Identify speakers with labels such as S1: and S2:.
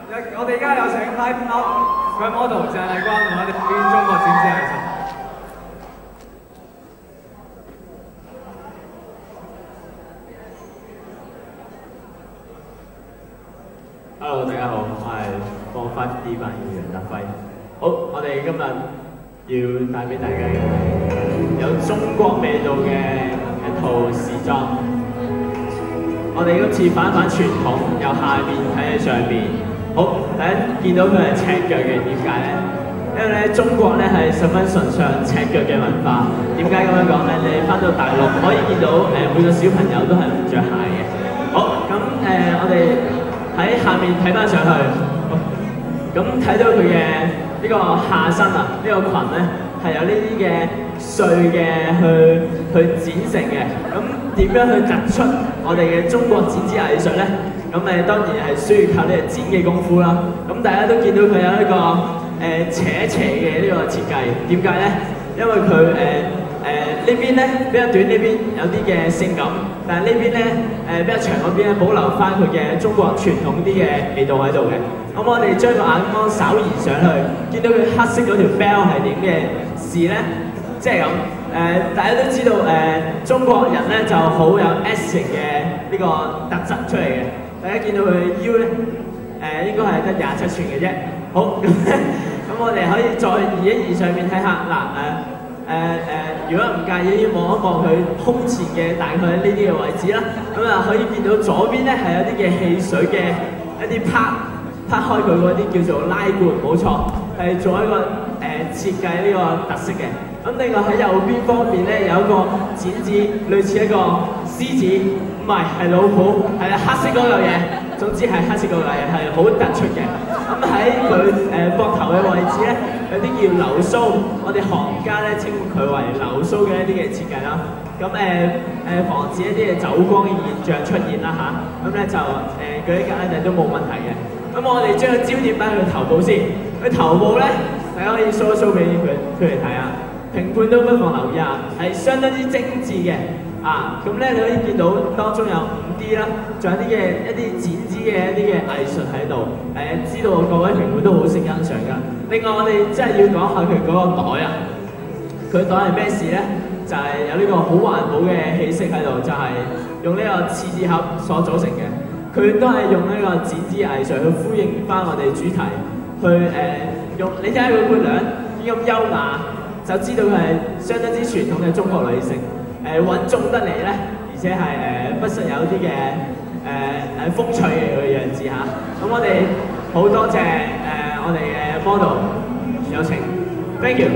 S1: 我哋而家有請 Hype Up 嘅 model 鄭麗君同我哋表演中國剪紙藝術。
S2: Hello， 大家好，我係放 5D 扮演員楊達輝。好，我哋今日要帶俾大家嘅有中國味道嘅一套時裝。我哋今次反傳統，由下面睇起上面。好，第一見到佢係赤腳嘅，點解咧？因為咧中國咧係十分崇尚赤腳嘅文化。點解咁樣講咧？你翻到大陸可以見到每個小朋友都係唔着鞋嘅。好，咁我哋喺下面睇翻上去，咁睇到佢嘅呢個下身啊，呢個裙咧係有呢啲嘅碎嘅去剪成嘅。咁點樣去突出我哋嘅中國剪紙藝術咧？咁當然係需要靠呢個剪嘅功夫啦。咁大家都見到佢有一個斜嘅呢個設計，點解咧？因為佢呢邊咧比較短，呢邊有啲嘅性感，但係呢邊咧比較長嗰邊咧保留翻佢嘅中國傳統啲嘅味道喺度嘅。咁我哋將個眼光稍移上去，見到佢黑色嗰條 bell 係點嘅事咧？即係咁大家都知道中國人咧就好有 S 型嘅呢個特質出嚟嘅。大家見到佢腰咧應該係得27寸嘅啫。好咁我哋可以再移一移上面睇下嗱如果唔介意，望一望佢胸前嘅大概呢啲嘅位置啦。咁可以見到左邊咧係有啲嘅汽水嘅一啲拍開佢嗰啲叫做拉罐，冇錯，係做一個設計呢個特色嘅。咁另外喺右邊方面咧有一個剪紙，類似一個獅子，唔係老虎，係黑色嗰嚿嘢。總之係黑色嗰嚿嘢係好突出嘅。咁喺佢膊頭嘅位置咧，有啲叫流蘇，我哋行家咧稱佢為流蘇嘅一啲嘅設計啦。咁防止一啲嘅走光嘅現象出現啦嚇。咁咧就舉一格咧都冇問題嘅。咁我哋將個焦點擺喺佢頭部先。佢頭部咧，大家可以 show 一 show 俾佢嚟睇下。評判都不妨留意下，係相當之精緻嘅。咁咧你可以見到當中有5D 啦，仲有一啲剪紙嘅一啲嘅藝術喺度。知道各位評判都好識欣賞㗎。另外我哋真係要講下佢嗰個袋啊。佢袋係咩事咧？就係有呢個好環保嘅氣息喺度，就係用呢個廁紙盒所組成嘅。佢都係用呢個剪紙藝術去呼應翻我哋主題，去用你睇下佢伴娘點咁優雅，就知道佢係相當之傳統嘅中國女性。穩重得嚟咧，而且係不失有啲嘅風趣嘅佢嘅樣子嚇。咁我哋好多謝我哋嘅 model，有請 ，thank you。